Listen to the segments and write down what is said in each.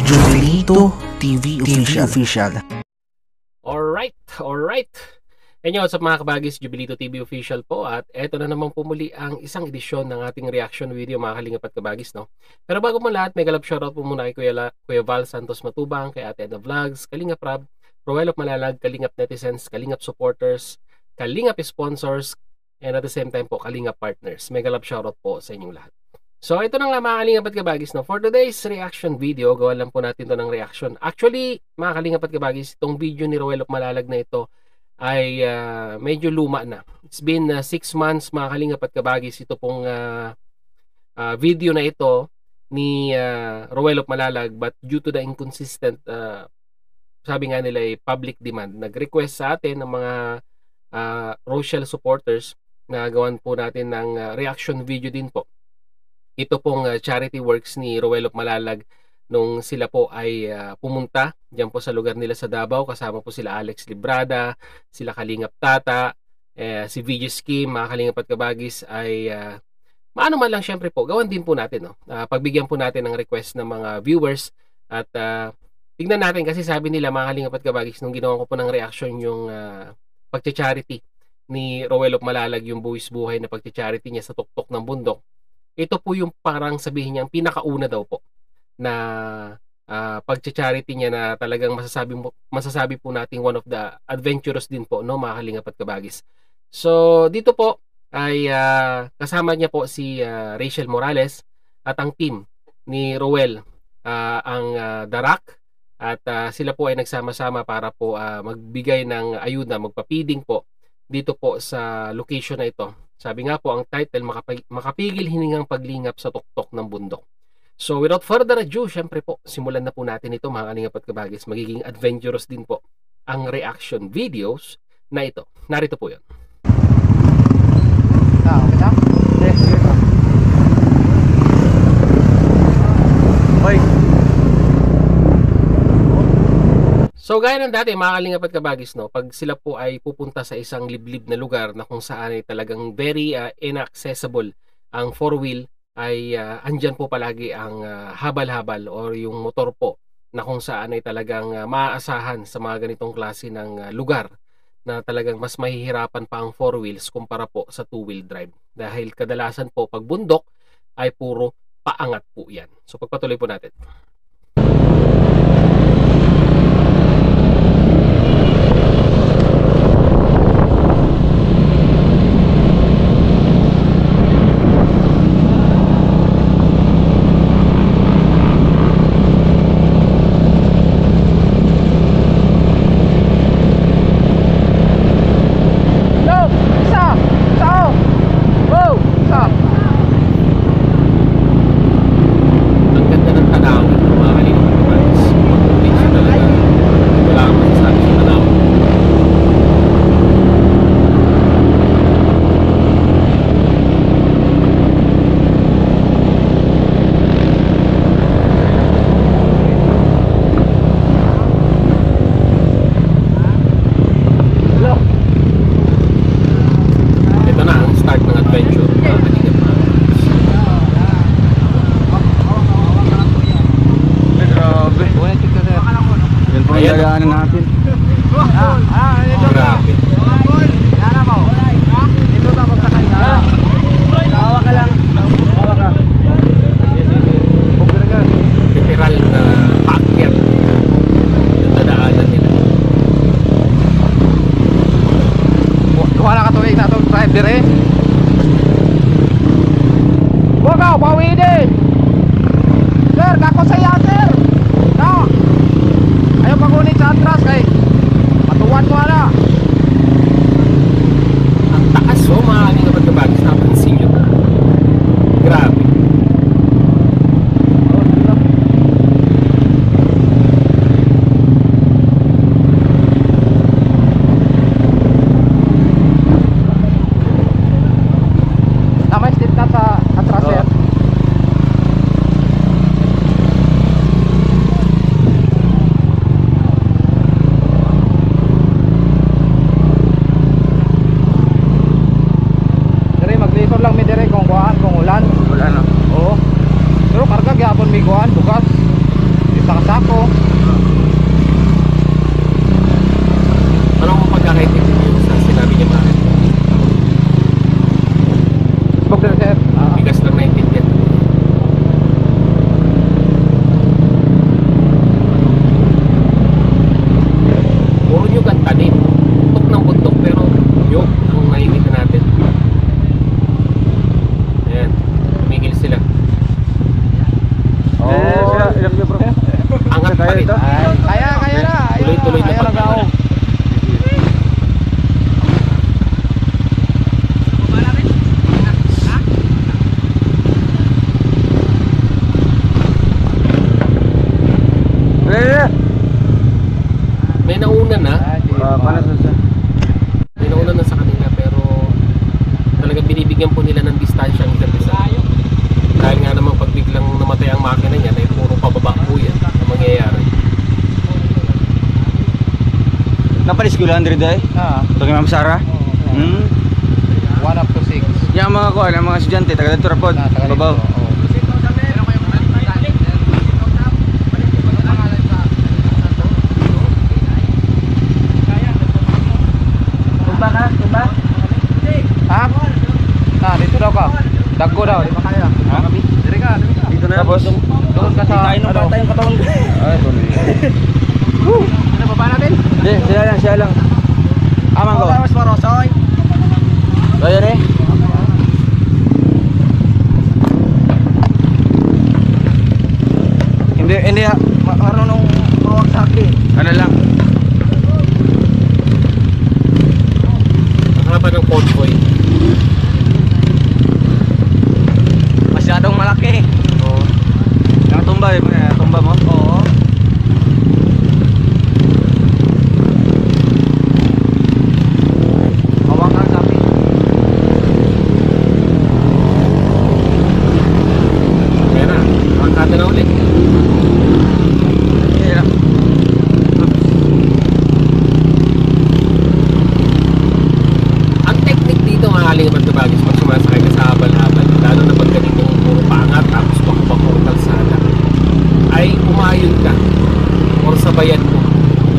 Jubilito TV Official. Alright. Inyo, what's up mga kabagis, Jubilito TV Official po, at eto na naman po muli ang isang edisyon ng ating reaction video mga kalingap at kabagis, no? Pero bago mo lahat, mega love shoutout po muna kay Kuya Val Santos Matubang, kay Ate Edna Vlogs, Kalingap Rab, Roel of Malalag, Kalingap Netizens, Kalingap Supporters, Kalingap Sponsors, and at the same time po, Kalingap Partners. Mega love shoutout po sa inyong lahat. So ito na nga mga kalingap at kabagis, no? For today's reaction video, gawa lang po natin to ng reaction. Actually, mga kalingap at kabagis, itong video ni Roel of Malalag na ito ay medyo luma na. It's been 6 months mga kalingap at kabagis. Ito pong video na ito ni Roel of Malalag, but due to the inconsistent sabi nga nila ay public demand, nag-request sa atin ng mga Rochelle supporters na gawan po natin ng reaction video din po. Ito pong charity works ni Roel of Malalag nung sila po ay pumunta diyan po sa lugar nila sa Davao. Kasama po sila Alex Librada, sila Kalingap Tata, si VJ Scheme, mga kalingap at kabagis ay maano man lang syempre po, gawan din po natin, no? Pagbigyan po natin ng request ng mga viewers at tignan natin kasi sabi nila mga kalingap at kabagis nung ginawa ko po ng reaction yung pagcha-charity ni Roel of Malalag, yung buwis buhay na pagcha-charity niya sa tuktok ng bundok. Ito po yung parang sabihin niya ang pinakauna daw po na pagcha-charity niya na talagang masasabi po nating one of the adventurous din po, no, mga kalingap at kabagis. So dito po ay kasama niya po si Rachel Morales at ang team ni Roel, ang Darak, at sila po ay nagsama-sama para po magbigay ng ayuda, magpa-feeding po dito po sa location na ito. Sabi nga po ang title, makapigil hiningang paglingap sa tuktok ng bundok. So without further ado, syempre po, simulan na po natin ito mga kalingap at kabagis. Magiging adventurous din po ang reaction videos na ito. Narito po yun. So gaya ng dati mga kalingap at kabagis, no, pag sila po ay pupunta sa isang liblib na lugar na kung saan ay talagang very inaccessible ang 4-wheel, ay andyan po palagi ang habal-habal or yung motor po na kung saan ay talagang maaasahan sa mga ganitong klase ng lugar na talagang mas mahihirapan pa ang 4 wheels kumpara po sa 2-wheel drive. Dahil kadalasan po pag bundok ay puro paangat po yan. So pagpatuloy po natin. Daanan natin. Grabe. Dito tapos sa kanya. Hawa ka lang. Hawa ka. Literal na paakyat yung dadaanan nila. Wala ka tuwing na itong drive dire. Bogaw, bawi din. Sir, kako sa iya, sir. No. Ayaw pagunit sa atras kay matuwan mo na. pa rin. Kaya na. Tuloy-tuloy na pagkakala. May nauna na. May nauna na sa kanila pero talagang binibigyan po nila ng distansya ang isa't isa. Dahil nga naman pag biglang namatay ang makina niya, ay puro pababa po yan ang mangyayari. Napalis ko lang dito eh. Ito kay Ma'am Sara. 1 up to 6. Yung mga ko, ang mga estudyante, taga dito rapod. Babaw. Tumba? Ha? Dito daw ka. Dagko daw, di ba kaya? Dire ka. Dito na. Tapos, Doon ka sa bata yung katawan ko. Ay, ito na. Ano baba natin? Hindi, siya lang. Amang ko. Mas marosoy. Ayan eh. Hindi marunong mawagsak eh. Ano lang? Ang haba ng convoy. Masyadong malaki. Oo. Nakatumba eh, tumba mo? Oo. Hawakan sabi. Kaya na, makakata na ulit. Yeah. Ang technique dito mga kalingap at bagis pag sumasakay ka sa habal-habal, lalo na pag ganitong puro pangat tapos bako-bako kalsada, ay umayon ka or sabayan mo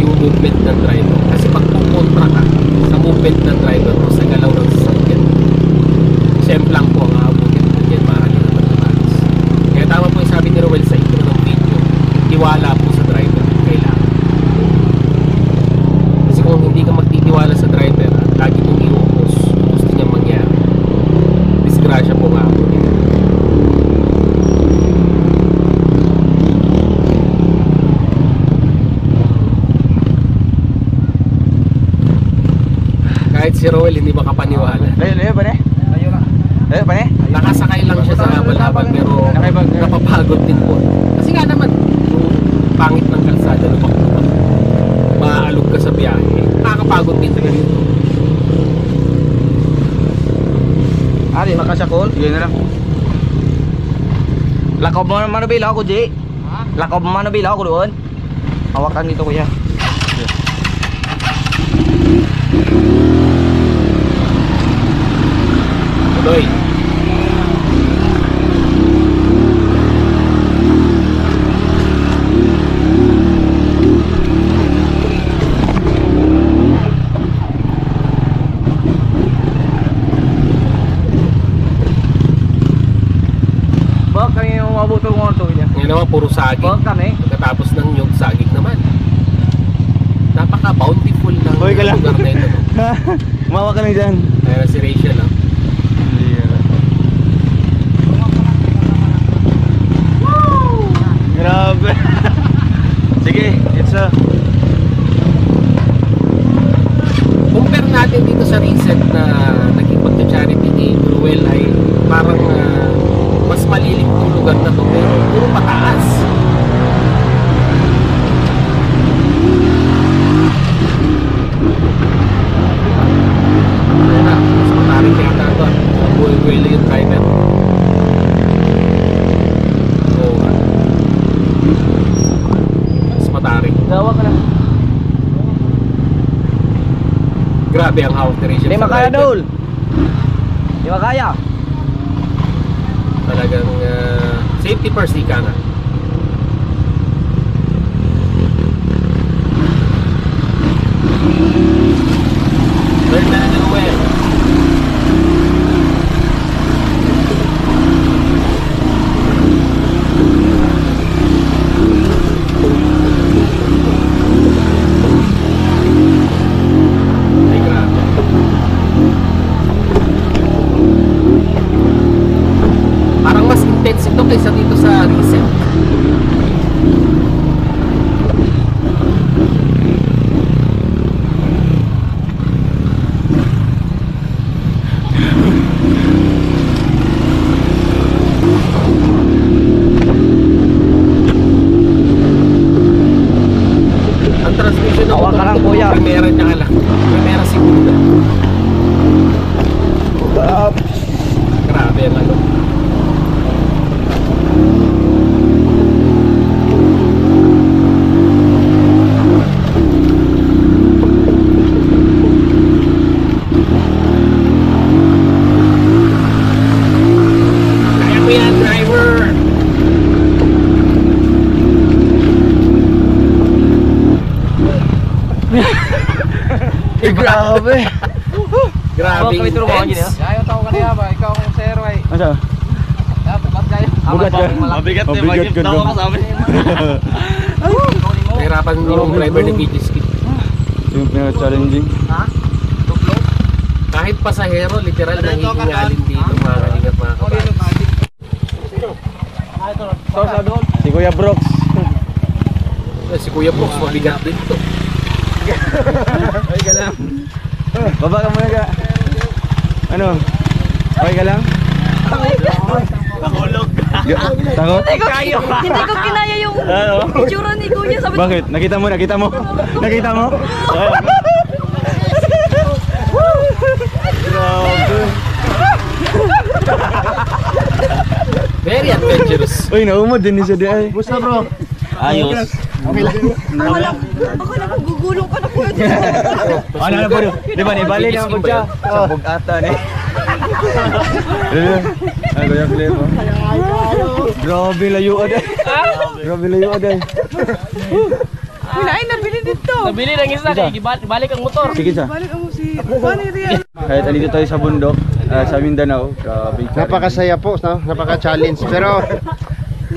yung movement ng driver. Kasi pag pupuntra ka sa movement ng driver o sa galaw ng sasakyan, siyempre lang po ang aabutin mo dyan mga kalingap at bagis. Kaya tama po yung sabi ni Roel sa intro ng video, tiwala po sa driver kailangan. Kasi kung hindi ka magtitiwala sa driver at lagi mong iupos gusto niya mangyari, disgrasya po nga po nila. Kahit si Roel hindi makapaniwala. Layo ba ne? Layo ba ne? Nakasakay lang siya sa habal-habal pero napapagod din po. Kasi nga naman, yung pangit ng kalsada na bakubak, maaalog ka sa biyahe, nakakapagod din talaga dito. Di makasakol? Sige na lang. Lakaw mo manubila ako, G. Lakaw mo manubila ako doon. Hawakan dito, kuya. Tuloy. Bak, kami yung mabutong mo ito, kuya. Ngayon naman, puro saging. Bak kami. Pagkatapos ng nyug, saging naman. Napaka-bountiful ng Hoy ka lang. lugar na ito. No? Mawa ka lang dyan. Kaya si Rachel, no? Grabe. Sige, it's a... Compare natin dito sa recent na naging pagka-charity ni Ruel ay parang mas malilim yung lugar na to pero puro pataas. Kaya na, mas matarik yata ito at buhay-buhay yung driver. Oo nga. Mas matarik. Gawa ka lang. Grabe ang hawak ni Rachel. Hindi sa makaya, driver. Dol. Hindi makaya. Talagang safety first, ika nga. Well, talagang well. Ay, grabe. Parang mas intense ito kaysa dito sa recent. Primera tsaka lang. Primera segunda. Grabe ang ano. Kaya mo yan, driver! Grabe. Grabe intense. Ayaw tao ka niya ba? Ikaw kung zero ay. Ano? Dapat kayo. Bugat ka. Mabigat na, Mabigat ka daw daw. ako sabi. Nahirapan yung driver ni BG Skip. Yung pinaka-challenging. Kahit pasahero, literal nangihingalin dito mga kalingap mga kabagis. Si Kuya Brooks. Si Kuya Brooks, mabigat dito. Okay ka lang. Baba ka muna ka. Ano? Okay ka lang? Mahulog. Takot? Hindi ko kinaya yung itsura ni Kuya. Sabi ko, Bakit? Nakita mo? Nakita mo? Nakita mo? Grabe. Very adventurous. Uy, naumod din siya di ay. Busta bro. Ayos. akala ko gugulong ka na Kuya. Ano na po? Di ba? Ibalik naman po siya. Sa bugatan eh. Ay, Kuya Flip. Grabe layuan eh. Grabe layuan eh. Wala ay nabili dito. Nabili ng isa kay balik ang motor. Sige siya. Balik ang si Funny Real. Kahit andito tayo sa bundok, sa Mindanao, grabe. Napakasaya po, no? Napaka-challenge. Pero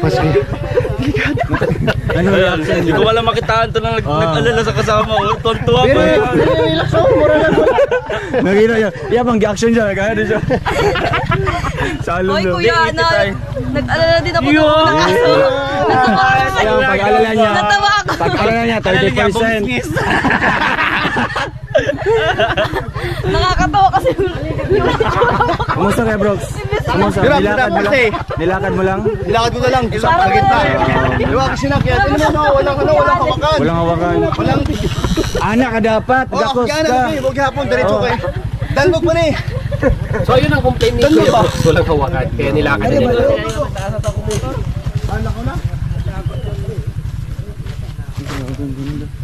mas Ano reaction Hindi ko wala makitaan to na nag-alala sa kasama ko. Tontuwa ko. relax ako, mura lang. Nakita niya. Iya bang action siya, kaya din siya. Salon Hoy na. Kuya, nag-alala din ako ng unang kaso. Natawa ako. Yung pag-alala niya. Natawa ako. Pag-alala niya, 30%. Nakakatawa kasi yung Kumusta kaya, Brooks? Kumusta? Nilakad mo lang? Nilakad mo lang? Nilakad ko na lang sa pagkita. Diba kasi sinakyan? Ano mo, walang hawakan. Walang hawakan. Walang Anak ka dapat, gakos ka. Huwag hapon, diretso kayo. Dalbog mo ni. So yun ang complaint ni Kuya Brooks. Walang hawakan. Kaya nilakad na niya.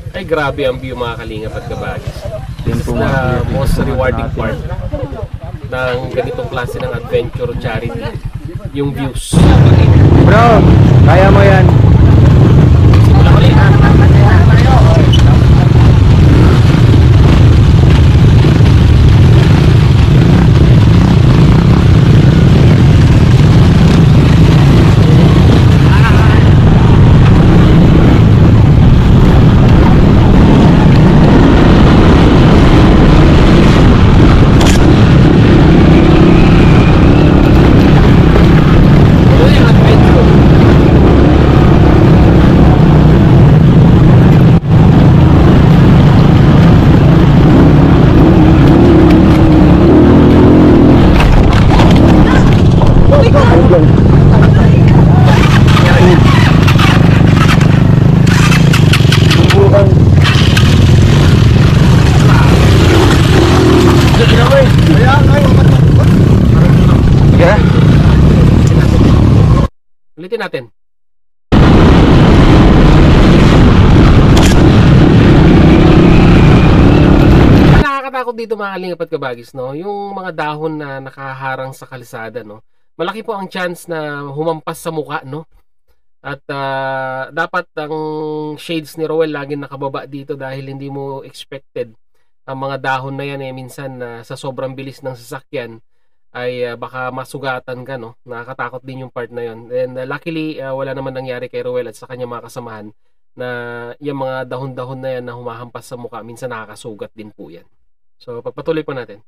Ay grabe ang view mga kalingap at kabagis. This is the most rewarding part ng ganitong klase ng adventure charity. Yung views. Bro, kaya mo yan. Wala ulit. Ulitin natin. Nakakatakot dito mga kalingap at kabagis, no? Yung mga dahon na nakaharang sa kalsada, no? Malaki po ang chance na humampas sa muka, no? At dapat ang shades ni Roel laging nakababa dito dahil hindi mo expected ang mga dahon na yan minsan sa sobrang bilis ng sasakyan ay baka masugatan ka, no? Nakakatakot din yung part na yun. And luckily, wala naman nangyari kay Roel at sa kanya mga kasamahan na yung mga dahon-dahon na yan na humahampas sa mukha, minsan nakakasugat din po yan. So, pagpatuloy po natin.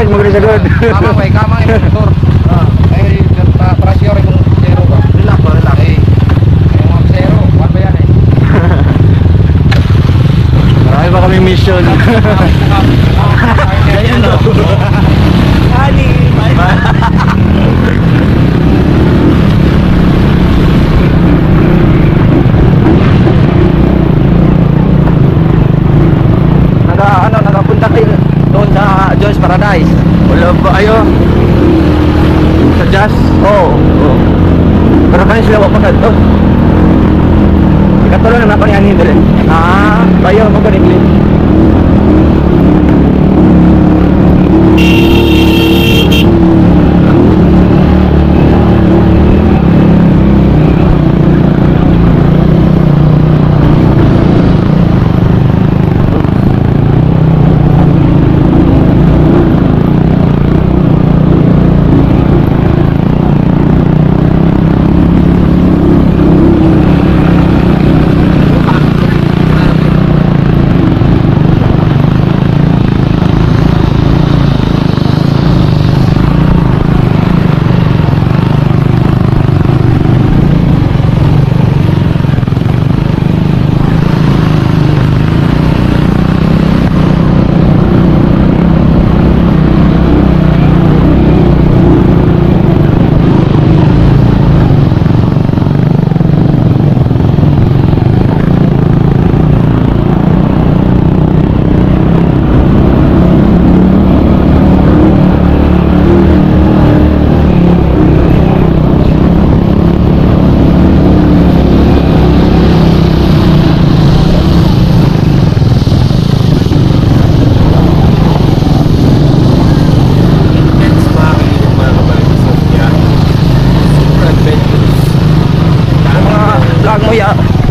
Lamig mo sa good. Kamang way, kamang yung motor. Ay, prasyo rin mong zero ba? Relax ba, relax. Ay, yung mga zero, what ba yan eh? Marami pa kaming mission. Ayan o. Nagapunta kayo doon sa Joyce Paradise. Wala ba ayo? Sa jazz? Oo. Oh. Pero kanina sila wapag to. Ikatuloy naman ako ni Anin din. Bayo mo ganit din.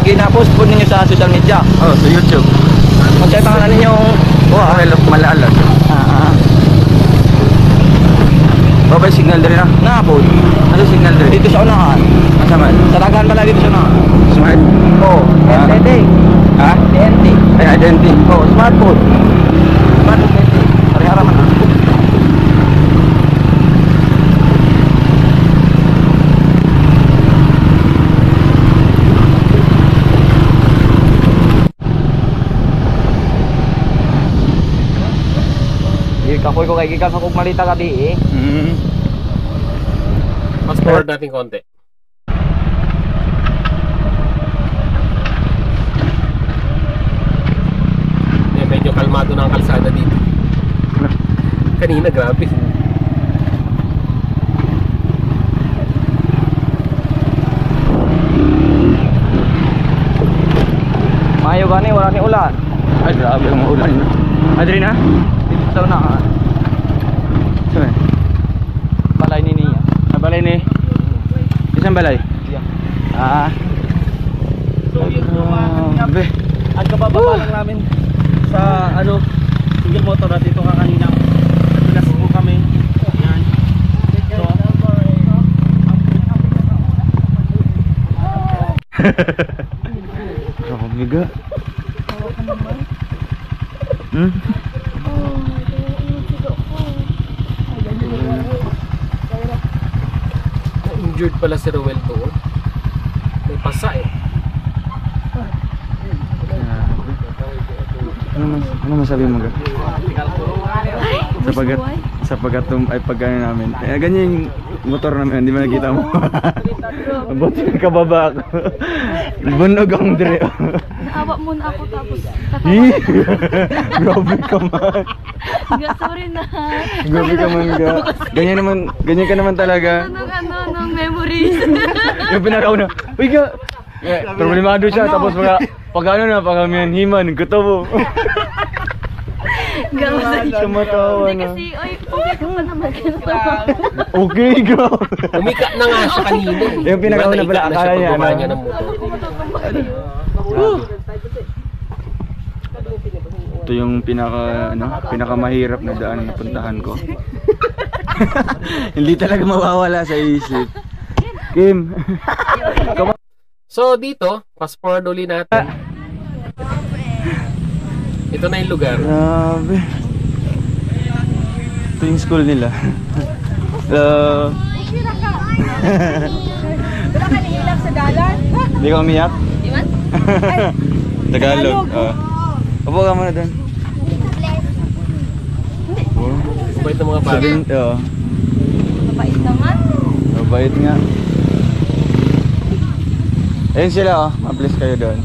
Gina-post po ninyo sa social media. Oh, sa YouTube. Kung sa'yo pangalan ninyong Roel of Malaalag. Babay signal din na. na-upload. Ano signal din? Dito sa unahan. Asa man? Sa daghan pala dito sa unahan. Smart? Oo. Ah. TNT. Ha? TNT. Ay, identity. Oo, smartphone. Smartphone TNT. Parihara man na. Kapoy ko kay gikan sa kog malita gabi eh. Mas forward natin konti. Medyo kalmado na ang kalsada dito. Kanina grabe. Mayo gani wala ni ulan. Ay, grabe ang ulan. Adri na? Dito sa unahan. Saan? Balay ni niya. Balay ni? Isang balay? Yeah. Ah. So yun po Grabe. At kabababa lang namin sa ano single motor at ito ka kanina. Pinas po kami. Yan. So, Grabe ga. Na-injured pala si Roel doon. May pasa eh. Ano masabi mo ga? Sapagat ay pagkano namin. Eh, ganyan yung motor namin, hindi mo nakita mo. Buti kababa ako. Bunog ang dire. Naawa muna ako tapos Grabe ka man. sorry na. Grabe ka man ga. Ganyan ka naman talaga. Nung memories. Yung pinakauna. Uy ga. Problemado siya tapos pag ano na, pag himan, gusto mo. Sumatawa Hindi na. kasi, oy, okay ka pa naman. Okay, grabe. Umika na nga siya kanina eh. Yung pinakauna pala, Naika na siya akala niya, pagbaba ano? niya ng motor. Ito yung pinakamahirap na daan na puntahan ko. Hindi talaga mawawala sa isip. Kim. So dito, fast forward uli natin. Ito na yung lugar. Grabe. Ito yung school nila. Hello. Wala ka nahilap sa dalan? Hindi ka umiyak? Di man? Tagalog. Upo ka muna doon. Oh. Mabait ng mga bata. Sabihin, Mabait naman. mabait nga. Ayun sila ma-bless kayo doon.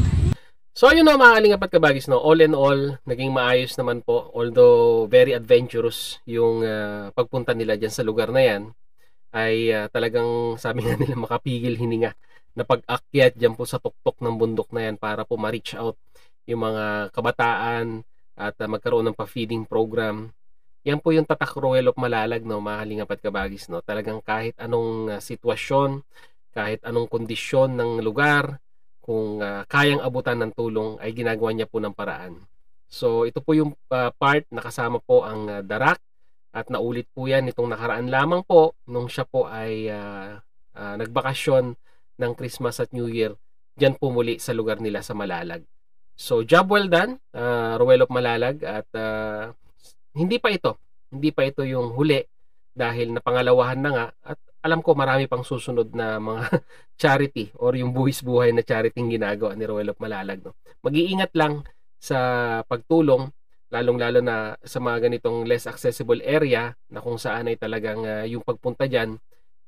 So yun mga kalingap at kabagis, no? All in all, naging maayos naman po. Although very adventurous yung pagpunta nila dyan sa lugar na yan, ay talagang sabi nga nila makapigil hininga na pag-akyat dyan po sa tuktok ng bundok na yan para po ma-reach out yung mga kabataan at magkaroon ng pa-feeding program. Yan po yung tatak Roel of Malalag, no, mga kalingap at kabagis, no? Talagang kahit anong sitwasyon, kahit anong kondisyon ng lugar, kung kayang abutan ng tulong ay ginagawa niya po ng paraan. So ito po yung part na kasama po ang darak at naulit po yan itong nakaraan lamang po nung siya po ay nagbakasyon ng Christmas at New Year dyan po muli sa lugar nila sa Malalag. So job well done, Roel of Malalag, at hindi pa ito yung huli dahil napangalawahan na nga at alam ko marami pang susunod na mga charity or yung buwis buhay na charity ginagawa ni Roel of Malalag, no? Mag-iingat lang sa pagtulong, lalong-lalo na sa mga ganitong less accessible area na kung saan ay talagang yung pagpunta dyan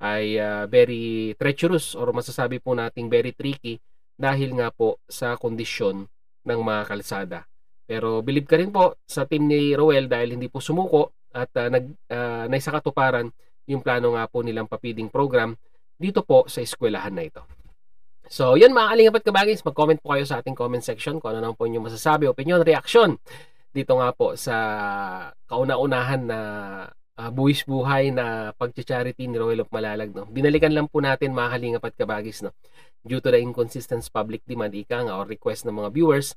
ay very treacherous or masasabi po nating very tricky dahil nga po sa kondisyon ng mga kalsada. Pero believe ka rin po sa team ni Roel dahil hindi po sumuko at naisakatuparan yung plano nga po nilang papiding program dito po sa eskwelahan na ito. So yun mga kalingap at kabagis, mag-comment po kayo sa ating comment section kung ano naman po inyong masasabi, opinion, reaction dito nga po sa kauna-unahan na buwis buhay na pag-charity ni Roel of Malalag, no? Binalikan lang po natin mga kalingap at kabagis, no? Due to the inconsistent public demand ika nga or request ng mga viewers,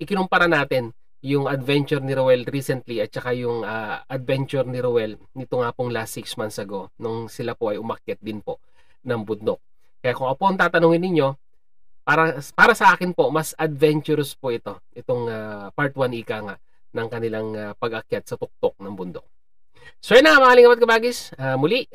ikinumpara natin yung adventure ni Roel recently at saka yung adventure ni Roel nito nga pong last 6 months ago nung sila po ay umakyat din po ng bundok. Kaya kung ako ang tatanungin ninyo, para sa akin po mas adventurous po itong part 1 ika nga ng kanilang pag-akyat sa tuktok ng bundok. So yun na mga kalingap at kabagis, muli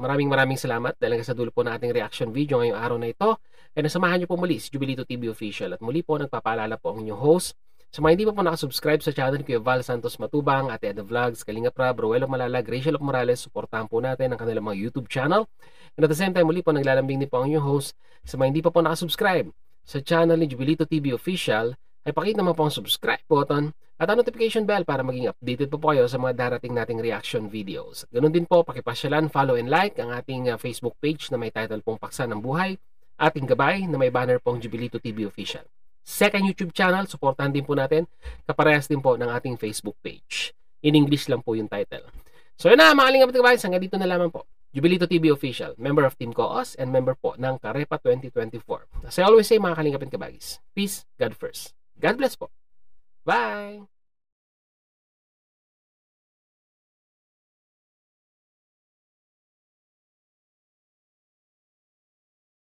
maraming salamat dahil hanggang sa dulo po ng ating reaction video ngayong araw na ito ay nasamahan nyo po muli si Jubilito TV Official at muli po nagpapaalala po ang inyong host. Sa mga hindi pa po nakasubscribe sa channel ko, Val Santos Matubang, Ate Eda Vlogs, Kalingap Rab, Roel of Malalag, Rachel of Morales, suportahan po natin ang kanilang mga YouTube channel. And at the same time, muli po naglalambing din po ang inyong host. Sa mga hindi pa po nakasubscribe sa channel ni Jubilito TV Official, ay pakita naman po ang subscribe button at ang notification bell para maging updated po kayo sa mga darating nating reaction videos. At ganun din po, pakipasyalan, follow and like ang ating Facebook page na may title pong Paksa ng Buhay, ating gabay na may banner pong Jubilito TV Official. Second YouTube channel, supportahan din po natin, kaparehas din po ng ating Facebook page. In English lang po yung title. So yun na mga kalingap at kabayan, hanggang dito na lamang po. Jubilito TV Official, member of Team Coos and member po ng Karepa 2024. As I always say mga kalingap at kabagis, peace, God first. God bless po. Bye!